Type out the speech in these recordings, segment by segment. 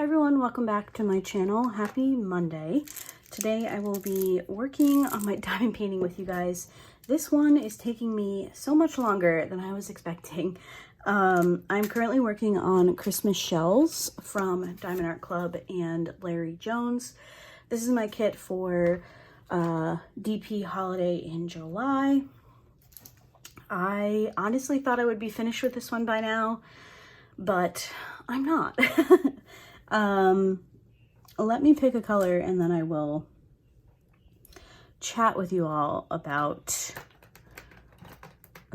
everyone, welcome back to my channel. Happy Monday. Today I will be working on my diamond painting with you guys. This one is taking me so much longer than I was expecting. I'm currently working on Christmas shells from diamondartclub and Larry Jones. This is my kit for DP holiday in July. I honestly thought I would be finished with this one by now, but I'm not. Let me pick a color and then I will chat with you all about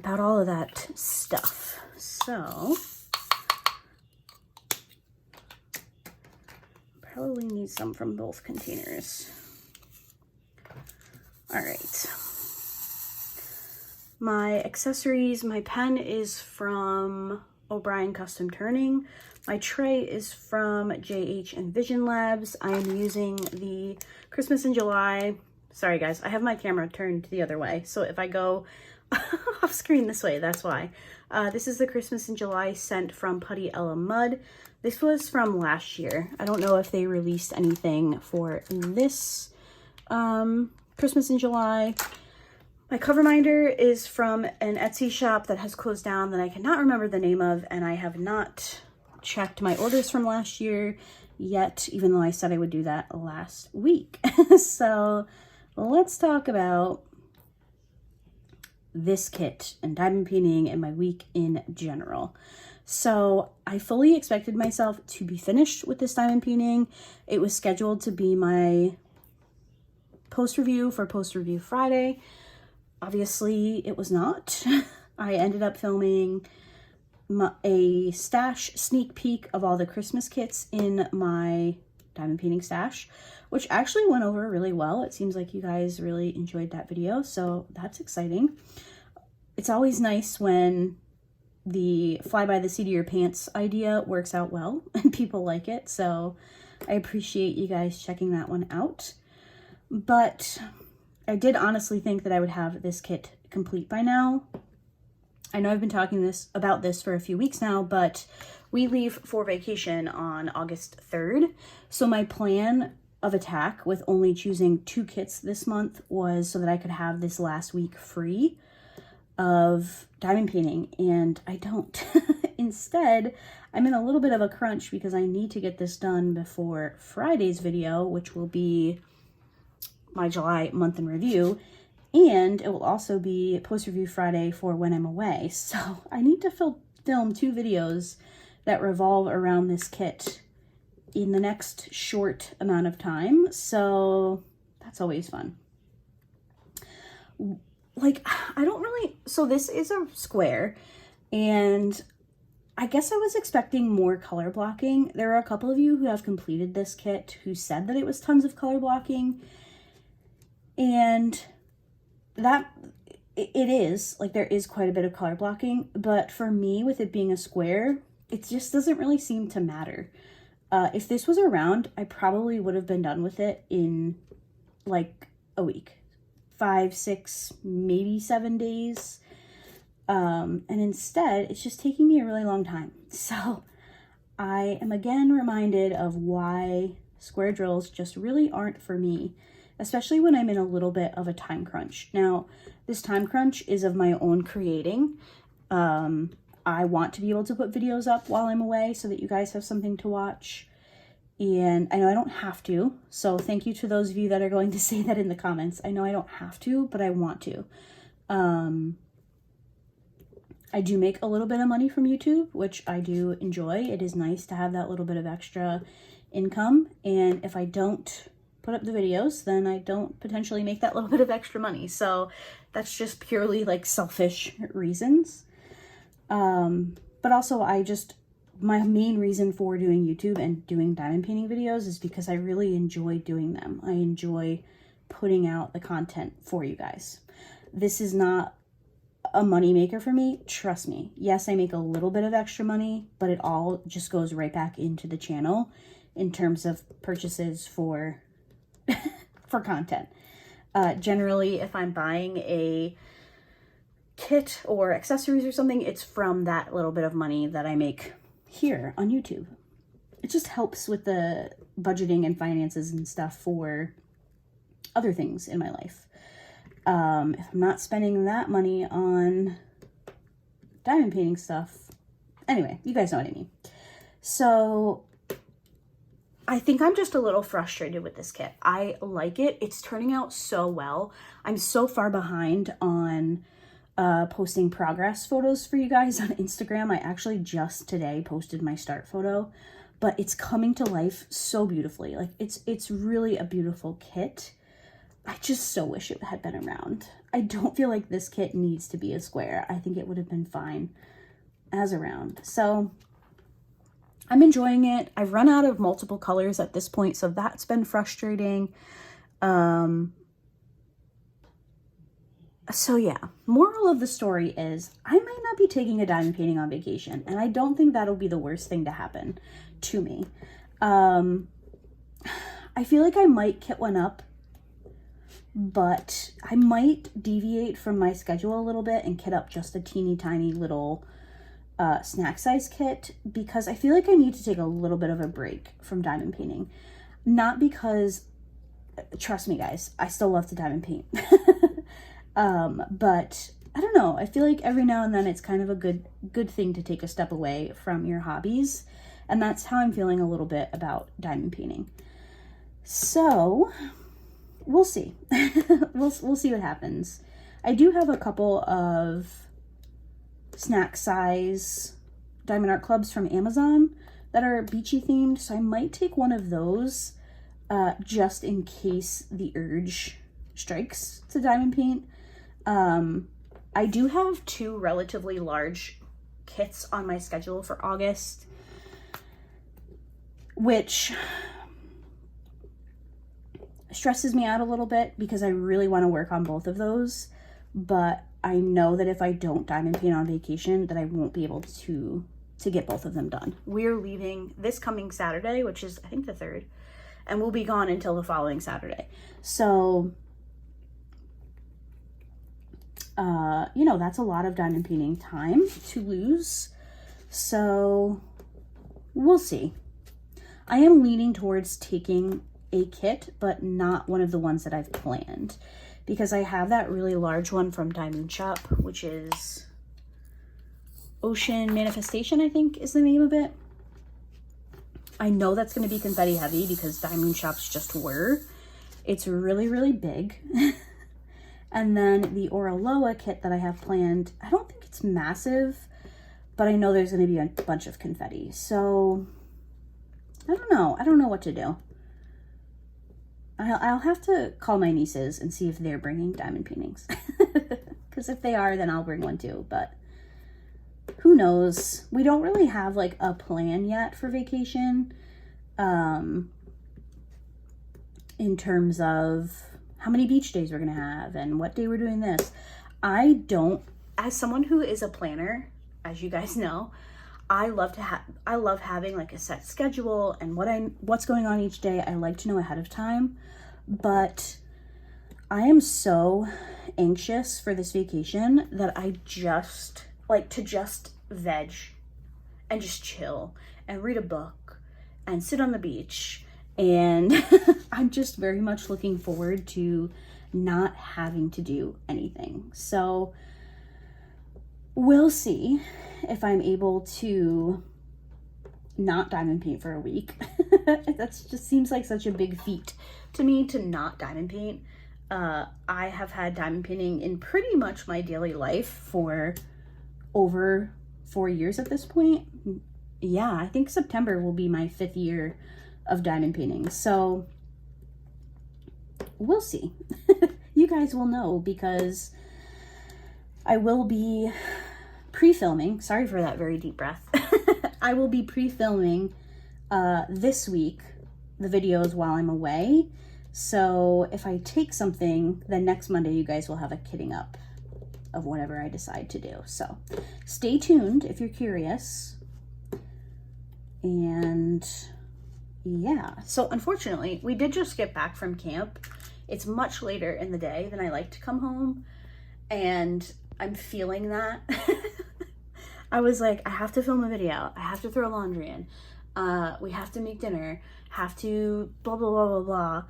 all of that stuff. So probably need some from both containers. All right. My accessories, my pen is from O'Brien Custom Turning. My tray is from JH and Vision Labs. I am using the Christmas in July. Sorry guys, I have my camera turned the other way, so if I go off screen this way, that's why. This is the Christmas in July scent from Putty Ella Mud. This was from last year. I don't know if they released anything for this Christmas in July. My cover minder is from an Etsy shop that has closed down that I cannot remember the name of, and I have not checked my orders from last year yet, even though I said I would do that last week. So let's talk about this kit and diamond painting and my week in general. So I fully expected myself to be finished with this diamond painting. It was scheduled to be my post review for Post Review Friday. Obviously it was not. I ended up filming a stash sneak peek of all the Christmas kits in my diamond painting stash, which actually went over really well. It seems like you guys really enjoyed that video, so that's exciting. It's always nice when the fly by the seat of your pants idea works out well and people like it, so I appreciate you guys checking that one out. But I did honestly think that I would have this kit complete by now. I know I've been talking about this for a few weeks now, but we leave for vacation on August 3rd. So my plan of attack with only choosing 2 kits this month was so that I could have this last week free of diamond painting, and I don't. Instead, I'm in a little bit of a crunch because I need to get this done before Friday's video, which will be my July month in review, and it will also be Post Review Friday for when I'm away. So I need to film 2 videos that revolve around this kit in the next short amount of time. So that's always fun. Like, I don't really, so this is a square, and I guess I was expecting more color blocking. There are a couple of you who have completed this kit who said that it was tons of color blocking, and that it is, like, there is quite a bit of color blocking, but for me, with it being a square, it just doesn't really seem to matter. If this was around, I probably would have been done with it in like a week, 5, 6, maybe 7 days. And instead, it's just taking me a really long time. So I am again reminded of why square drills just really aren't for me, especially when I'm in a little bit of a time crunch. Now, this time crunch is of my own creating. I want to be able to put videos up while I'm away so that you guys have something to watch. And I know I don't have to, so thank you to those of you that are going to say that in the comments. I know I don't have to, but I want to. I do make a little bit of money from YouTube, which I do enjoy. It is nice to have that little bit of extra income, and if I don't put up the videos, then I don't potentially make that little bit of extra money. So that's just purely like selfish reasons. But also my main reason for doing YouTube and doing diamond painting videos is because I really enjoy doing them. I enjoy putting out the content for you guys. This is not a money maker for me, trust me. Yes, I make a little bit of extra money, but it all just goes right back into the channel in terms of purchases for for content. Generally, if I'm buying a kit or accessories or something, it's from that little bit of money that I make here on YouTube. it just helps with the budgeting and finances and stuff for other things in my life. If I'm not spending that money on diamond painting stuff. Anyway, you guys know what I mean. So I think I'm just a little frustrated with this kit. I like it. It's turning out so well. I'm so far behind on posting progress photos for you guys on Instagram. I actually just today posted my start photo, but it's coming to life so beautifully. Like it's really a beautiful kit. I just so wish it had been around. I don't feel like this kit needs to be a square. I think it would have been fine as a round. So I'm enjoying it. I've run out of multiple colors at this point, so that's been frustrating. So yeah, moral of the story is I might not be taking a diamond painting on vacation, and I don't think that'll be the worst thing to happen to me. I feel like I might kit one up, but I might deviate from my schedule a little bit and kit up just a teeny tiny little snack size kit, because I feel like I need to take a little bit of a break from diamond painting. Not because, trust me guys, I still love to diamond paint. But I don't know, I feel like every now and then it's kind of a good thing to take a step away from your hobbies, and that's how I'm feeling a little bit about diamond painting. So we'll see. we'll see what happens. I do have a couple of snack size diamond art clubs from Amazon that are beachy themed, so I might take one of those just in case the urge strikes to diamond paint. I do have 2 relatively large kits on my schedule for August, which stresses me out a little bit because I really want to work on both of those, but I know that if I don't diamond paint on vacation, that I won't be able to get both of them done. We're leaving this coming Saturday, which is I think the 3rd, and we'll be gone until the following Saturday. So you know, that's a lot of diamond painting time to lose. So we'll see. I am leaning towards taking a kit, but not one of the ones that I've planned, because I have that really large one from Diamond Shop, which is Ocean Manifestation, I think is the name of it. I know that's going to be confetti heavy because Diamond Shops just were. It's really, really big. And then the Oraloa kit that I have planned, I don't think it's massive, but I know there's going to be a bunch of confetti. So I don't know. I don't know what to do. I'll have to call my nieces and see if they're bringing diamond paintings. Because if they are, then I'll bring one too. But who knows? We don't really have like a plan yet for vacation. In terms of how many beach days we're going to have and what day we're doing this. I don't, as someone who is a planner, as you guys know, I love having like a set schedule and what's going on each day. I like to know ahead of time, but I am so anxious for this vacation that I just like to just veg and just chill and read a book and sit on the beach. And I'm just very much looking forward to not having to do anything. So we'll see if I'm able to not diamond paint for a week. That just seems like such a big feat to me to not diamond paint. I have had diamond painting in pretty much my daily life for over 4 years at this point. Yeah, I think September will be my 5th year of diamond painting. So we'll see. You guys will know because I will be pre-filming. Sorry for that very deep breath. I will be pre-filming this week the videos while I'm away. So if I take something, then next Monday you guys will have a kitting up of whatever I decide to do. So stay tuned if you're curious. And yeah, so unfortunately, we did just get back from camp. It's much later in the day than I like to come home, and I'm feeling that. I was like, I have to film a video. I have to throw laundry in. We have to make dinner, have to blah, blah, blah, blah, blah.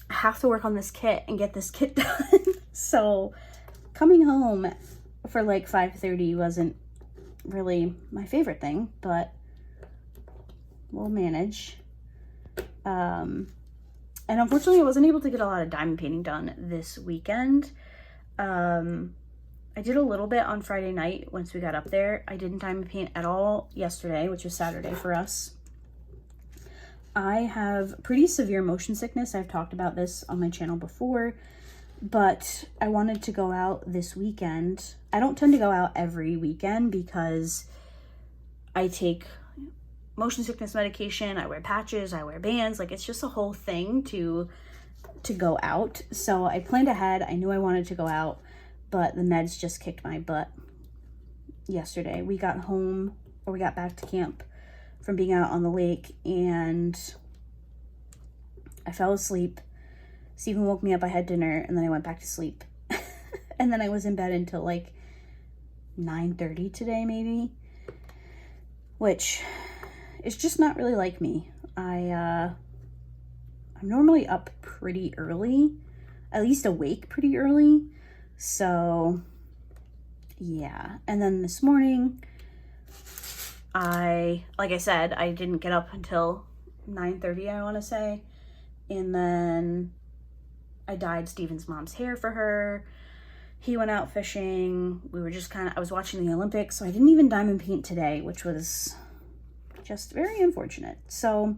I have to work on this kit and get this kit done. So coming home for like 5:30 wasn't really my favorite thing, but we'll manage. And unfortunately I wasn't able to get a lot of diamond painting done this weekend. I did a little bit on Friday night once we got up there. I didn't diamond paint at all yesterday, which was Saturday for us. I have pretty severe motion sickness. I've talked about this on my channel before, but I wanted to go out this weekend. I don't tend to go out every weekend because I take motion sickness medication, I wear patches, I wear bands. Like, it's just a whole thing to go out. So I planned ahead. I knew I wanted to go out, but the meds just kicked my butt yesterday. We got home, or we got back to camp from being out on the lake, and I fell asleep. Steven woke me up, I had dinner, and then I went back to sleep. And then I was in bed until like 9:30 today, maybe, which is just not really like me. I'm normally up pretty early, at least awake pretty early. So yeah. And then this morning, like I said, I didn't get up until 9:30, I want to say. And then I dyed Steven's mom's hair for her. He went out fishing. We were just I was watching the Olympics, so I didn't even diamond paint today, which was just very unfortunate. So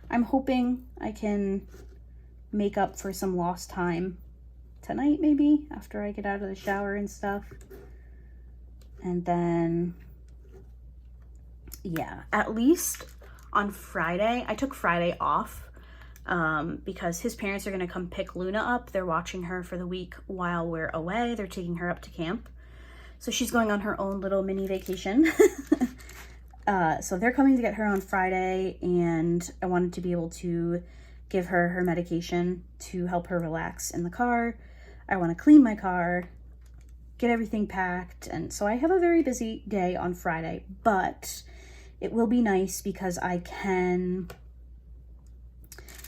I'm hoping I can make up for some lost time tonight, maybe, after I get out of the shower and stuff. And then, yeah, at least on Friday, I took Friday off because his parents are going to come pick Luna up. They're watching her for the week while we're away. They're taking her up to camp. So she's going on her own little mini vacation. So they're coming to get her on Friday, and I wanted to be able to give her her medication to help her relax in the car. I want to clean my car, get everything packed, and so I have a very busy day on Friday, but it will be nice because I can,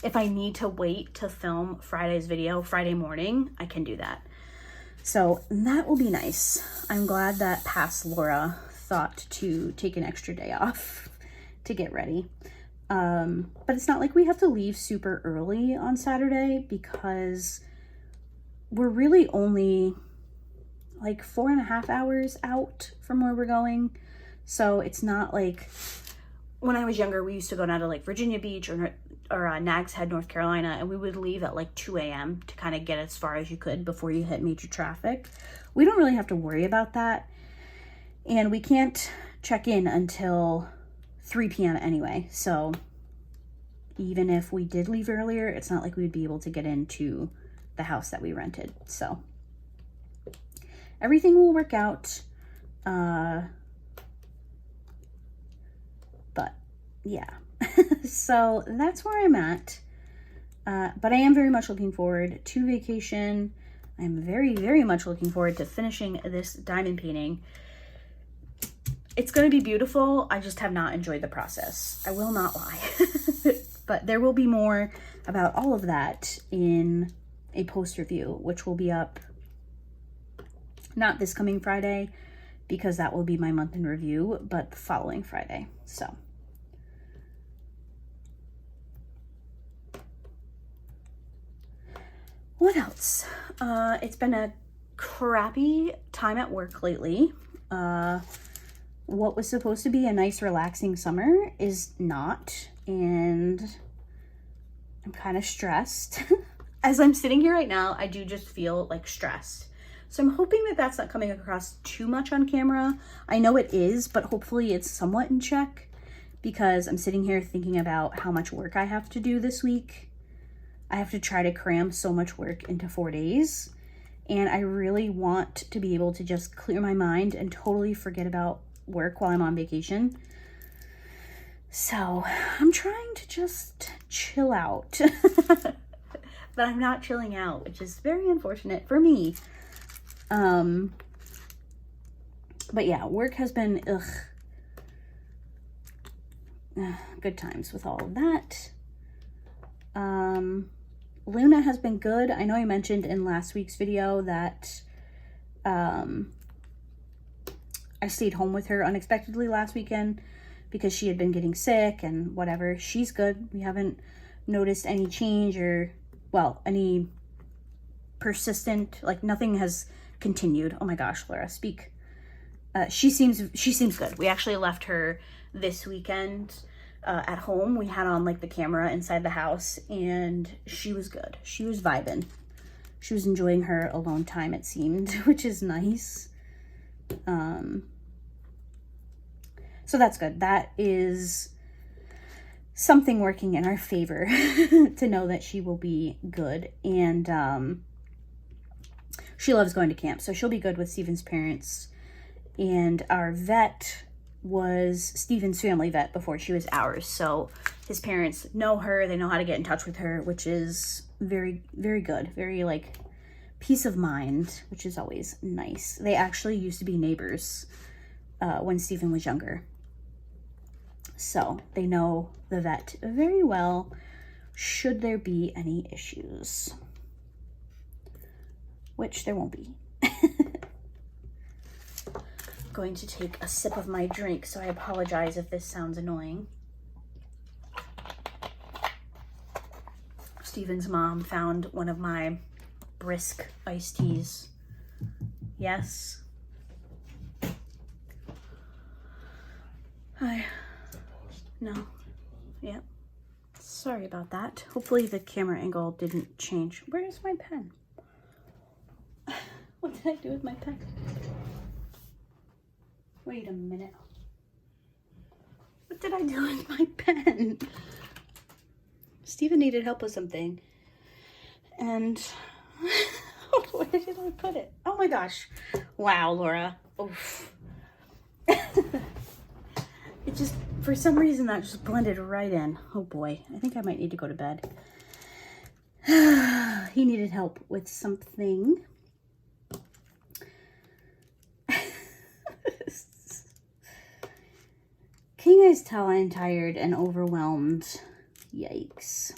if I need to wait to film Friday's video Friday morning, I can do that. So that will be nice. I'm glad that past Laura thought to take an extra day off to get ready. But it's not like we have to leave super early on Saturday because we're really only like 4.5 hours out from where we're going. So it's not like when I was younger, we used to go down to like Virginia Beach or Nags Head, North Carolina, and we would leave at like 2 a.m. to kind of get as far as you could before you hit major traffic. We don't really have to worry about that. And we can't check in until 3 p.m. anyway. So even if we did leave earlier, it's not like we'd be able to get into the house that we rented. So everything will work out. But yeah, so that's where I'm at. But I am very much looking forward to vacation. I'm very, very much looking forward to finishing this diamond painting. It's going to be beautiful. I just have not enjoyed the process. I will not lie. But there will be more about all of that in a post review, which will be up not this coming Friday, because that will be my month in review, but the following Friday. So what else? It's been a crappy time at work lately. What was supposed to be a nice relaxing summer is not, and I'm kind of stressed. As I'm sitting here right now, I do just feel like stressed. So I'm hoping that that's not coming across too much on camera. I know it is, but hopefully it's somewhat in check, because I'm sitting here thinking about how much work I have to do this week. I have to try to cram so much work into 4 days, and I really want to be able to just clear my mind and totally forget about work while I'm on vacation. So I'm trying to just chill out. But I'm not chilling out, which is very unfortunate for me. But yeah, work has been good times with all of that. Luna has been good. I know I mentioned in last week's video that I stayed home with her unexpectedly last weekend because she had been getting sick and whatever. She's good. We haven't noticed any change or, well, any persistent, like nothing has continued. Oh my gosh, Laura, speak. She seems good. We actually left her this weekend at home. We had on like the camera inside the house and she was good. She was vibing. She was enjoying her alone time, it seemed, which is nice. So that's good. That is something working in our favor to know that she will be good. And she loves going to camp, so she'll be good with Steven's parents. And our vet was Steven's family vet before she was ours. So his parents know her. They know how to get in touch with her, which is very, very good. Very like peace of mind, which is always nice. They actually used to be neighbors when Steven was younger. So they know the vet very well, should there be any issues, which there won't be. Going to take a sip of my drink, so I apologize if this sounds annoying. Steven's mom found one of my brisk iced teas. Yes. Hi. No. Yeah. Sorry about that. Hopefully the camera angle didn't change. Where's my pen? What did I do with my pen? Wait a minute. What did I do with my pen? Steven needed help with something. And where did I put it? Oh my gosh. Wow, Laura. Oof. It just, for some reason, that just blended right in. Oh boy. I think I might need to go to bed. He needed help with something. Can you guys tell I'm tired and overwhelmed? Yikes.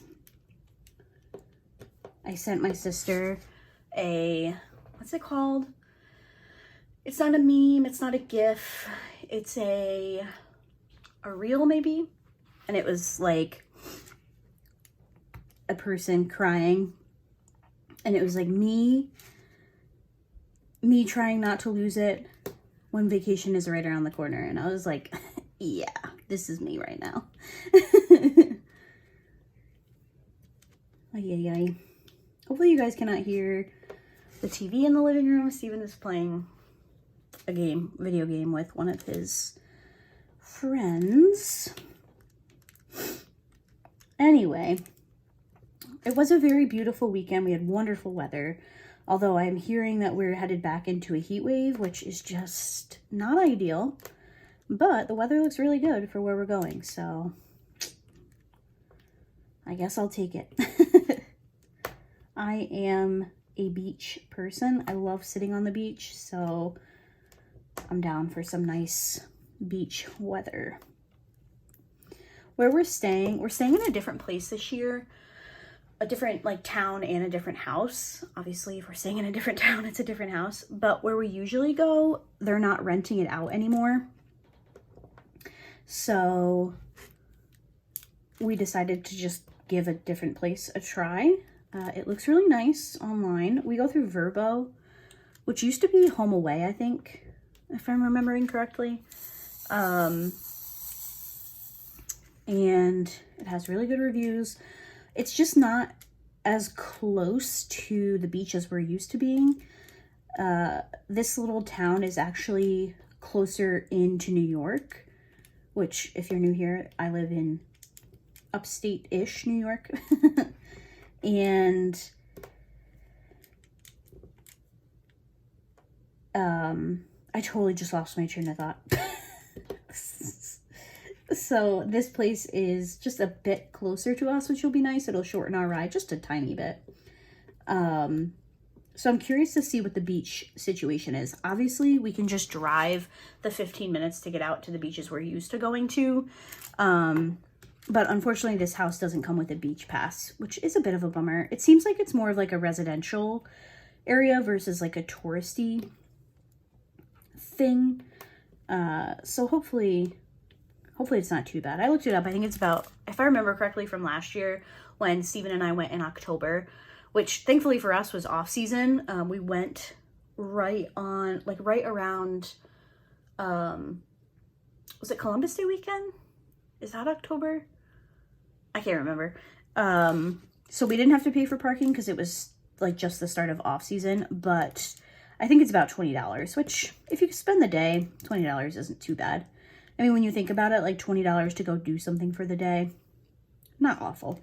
I sent my sister a, what's it called? It's not a meme, it's not a GIF. It's a reel maybe? And it was like a person crying. And it was like me trying not to lose it when vacation is right around the corner. And I was like, yeah, this is me right now. Ay, ay, ay. Hopefully you guys cannot hear the TV in the living room. Steven is playing a video game with one of his friends. Anyway, it was a very beautiful weekend. We had wonderful weather. Although I'm hearing that we're headed back into a heat wave, which is just not ideal. But the weather looks really good for where we're going, so I guess I'll take it. I am a beach person. I love sitting on the beach, so I'm down for some nice beach weather. Where we're staying in a different place this year. A different like town and a different house. Obviously, if we're staying in a different town, it's a different house. But where we usually go, they're not renting it out anymore. So we decided to just give a different place a try. It looks really nice online. We go through Verbo, which used to be Home Away, I think, if I'm remembering correctly. And it has really good reviews. It's just not as close to the beach as we're used to being. This little town is actually closer into New York, which, if you're new here, I live in upstate-ish New York. And I totally just lost my train of thought. So this place is just a bit closer to us, which will be nice. It'll shorten our ride just a tiny bit. So I'm curious to see what the beach situation is. Obviously, we can just drive the 15 minutes to get out to the beaches we're used to going to. But unfortunately, this house doesn't come with a beach pass, which is a bit of a bummer. It seems like it's more of like a residential area versus like a touristy thing. So hopefully it's not too bad. I looked it up. I think it's about, if I remember correctly from last year when Steven and I went in October, which thankfully for us was off season. We went right around, was it Columbus Day weekend? Is that October? I can't remember. So we didn't have to pay for parking because it was like just the start of off season, but I think it's about $20, which if you spend the day, $20 isn't too bad. I mean, when you think about it, like $20 to go do something for the day, not awful.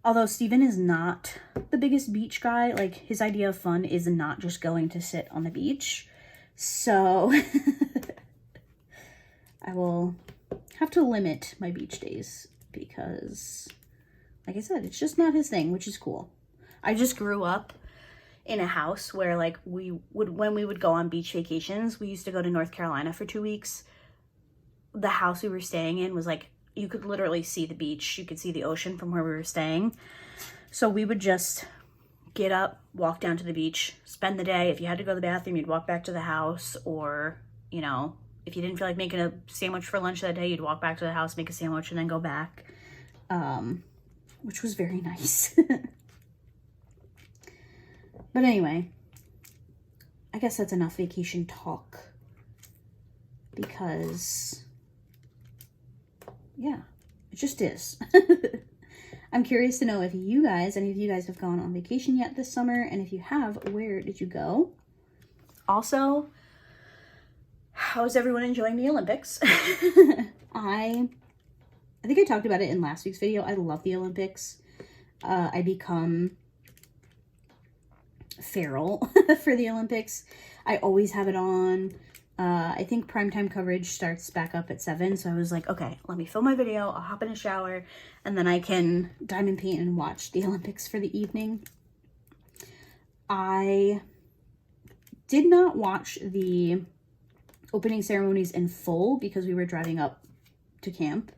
Although Steven is not the biggest beach guy, like his idea of fun is not just going to sit on the beach. So I will have to limit my beach days because, like I said, it's just not his thing, which is cool. I just grew up in a house where like when we would go on beach vacations, we used to go to North Carolina for 2 weeks. The house we were staying in was like, you could literally see the beach. You could see the ocean from where we were staying. So we would just get up, walk down to the beach, spend the day. If you had to go to the bathroom, you'd walk back to the house, or, you know, if you didn't feel like making a sandwich for lunch that day, you'd walk back to the house, make a sandwich, and then go back, which was very nice. But anyway, I guess that's enough vacation talk because, yeah, it just is. I'm curious to know if any of you guys have gone on vacation yet this summer, and if you have, where did you go? Also, how's everyone enjoying the Olympics? I think I talked about it in last week's video. I love the Olympics. I become feral for the Olympics. I always have it on. I think primetime coverage starts back up at 7, so I was like, okay, let me film my video, I'll hop in a shower, and then I can diamond paint and watch the Olympics for the evening. I did not watch the opening ceremonies in full because we were driving up to camp.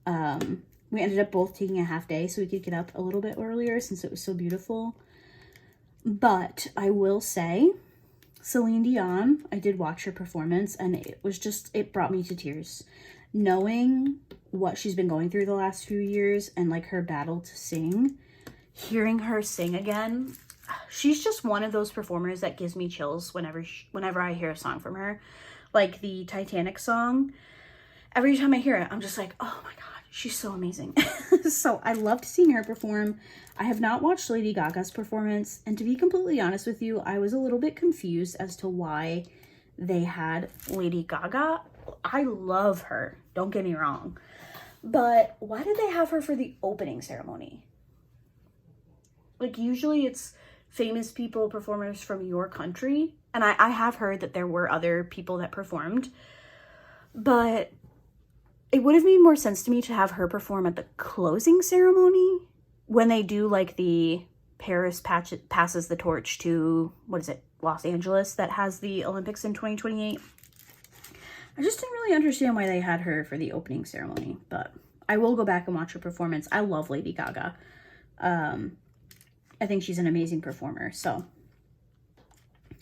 We ended up both taking a half day so we could get up a little bit earlier since it was so beautiful. But I will say, Celine Dion, I did watch her performance, and it brought me to tears. Knowing what she's been going through the last few years and like her battle to sing, hearing her sing again, she's just one of those performers that gives me chills whenever I hear a song from her. Like the Titanic song, every time I hear it, I'm just like, oh my God, she's so amazing. So I loved seeing her perform. I have not watched Lady Gaga's performance, and to be completely honest with you, I was a little bit confused as to why they had Lady Gaga. I love her, don't get me wrong, but why did they have her for the opening ceremony? Like, usually it's famous people, performers from your country, and I have heard that there were other people that performed, but it would have made more sense to me to have her perform at the closing ceremony when they do like the Paris passes the torch to, what is it, Los Angeles, that has the Olympics in 2028. I just didn't really understand why they had her for the opening ceremony, but I will go back and watch her performance. I love Lady Gaga. I think she's an amazing performer, so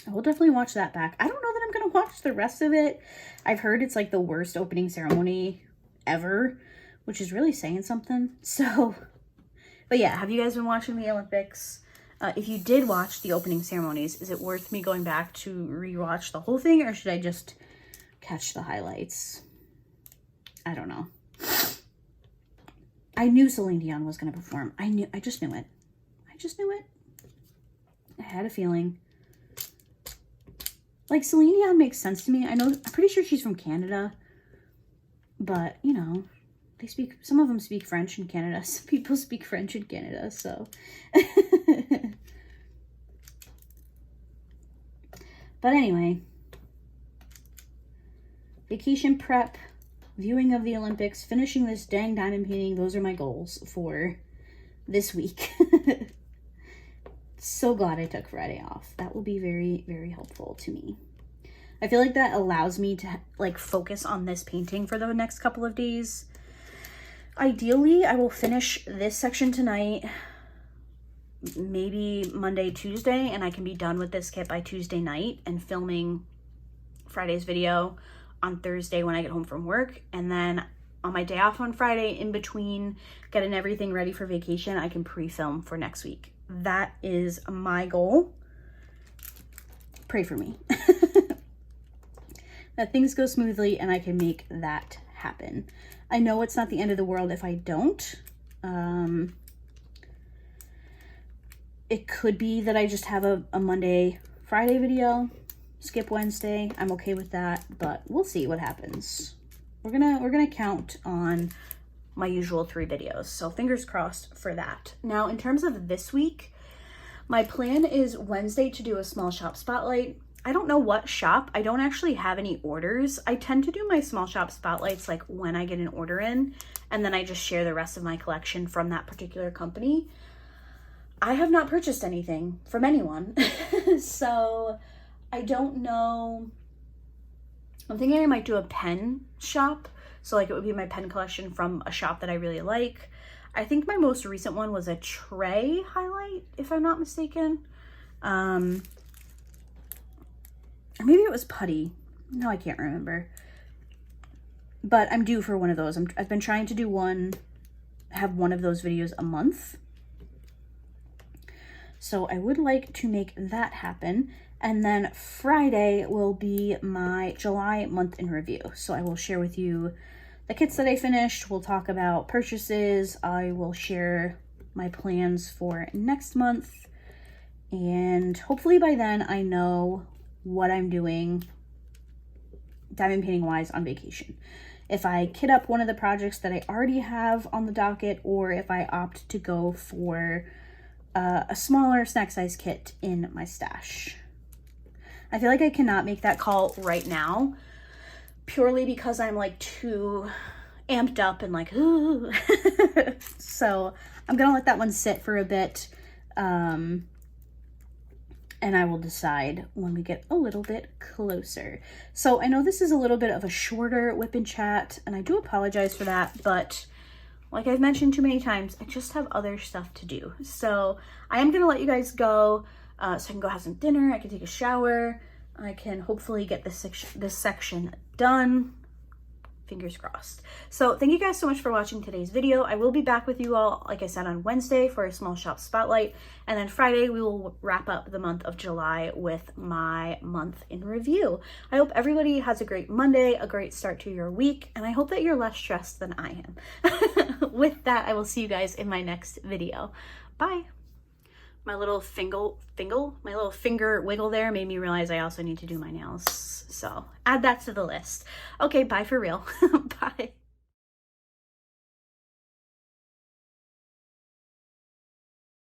I will definitely watch that back. I don't know that I'm going to watch the rest of it. I've heard it's like the worst opening ceremony ever, which is really saying something. So, but yeah, have you guys been watching the Olympics? If you did watch the opening ceremonies, is it worth me going back to rewatch the whole thing, or should I just catch the highlights? I don't know. I knew Celine Dion was going to perform. I just knew it. I had a feeling. Like, Celine Dion makes sense to me. I'm pretty sure she's from Canada, but, you know, some of them speak French in Canada. Some people speak French in Canada, so. But anyway, vacation prep, viewing of the Olympics, finishing this dang diamond painting, those are my goals for this week. so glad I took Friday off. That will be very, very helpful to me. I feel like that allows me to like focus on this painting for the next couple of days. Ideally, I will finish this section tonight, maybe Monday, Tuesday, and I can be done with this kit by Tuesday night and filming Friday's video on Thursday when I get home from work. And then on my day off on Friday, in between getting everything ready for vacation, I can pre-film for next week. That is my goal. Pray for me. That things go smoothly and I can make that happen. I know it's not the end of the world if I don't. It could be that I just have a Monday, Friday video, skip Wednesday. I'm okay with that, but we'll see what happens. We're gonna count on my usual 3 videos, so fingers crossed for that. Now, in terms of this week, my plan is Wednesday to do a small shop spotlight. I don't know what shop. I don't actually have any orders. I tend to do my small shop spotlights like when I get an order in, and then I just share the rest of my collection from that particular company. I have not purchased anything from anyone, so I don't know. I'm thinking I might do a pen shop. So like it would be my pen collection from a shop that I really like. I think my most recent one was a tray highlight, if I'm not mistaken. Or maybe it was putty. No, I can't remember. But I'm due for one of those. I've been trying to have one of those videos a month. So I would like to make that happen. And then Friday will be my July month in review. So I will share with you the kits that I finished. We'll talk about purchases. I will share my plans for next month. And hopefully by then I know what I'm doing diamond painting wise on vacation. If I kit up one of the projects that I already have on the docket, or if I opt to go for a smaller snack size kit in my stash. I feel like I cannot make that call right now, purely because I'm like too amped up and like, ooh. So I'm gonna let that one sit for a bit. And I will decide when we get a little bit closer. So I know this is a little bit of a shorter whip and chat, and I do apologize for that, but like I've mentioned too many times, I just have other stuff to do. So I am gonna let you guys go so I can go have some dinner, I can take a shower, I can hopefully get this section done. Fingers crossed. So thank you guys so much for watching today's video. I will be back with you all, like I said, on Wednesday for a small shop spotlight. And then Friday, we will wrap up the month of July with my month in review. I hope everybody has a great Monday, a great start to your week, and I hope that you're less stressed than I am. With that, I will see you guys in my next video. Bye. My little finger wiggle there made me realize I also need to do my nails. So add that to the list. Okay, bye for real. Bye.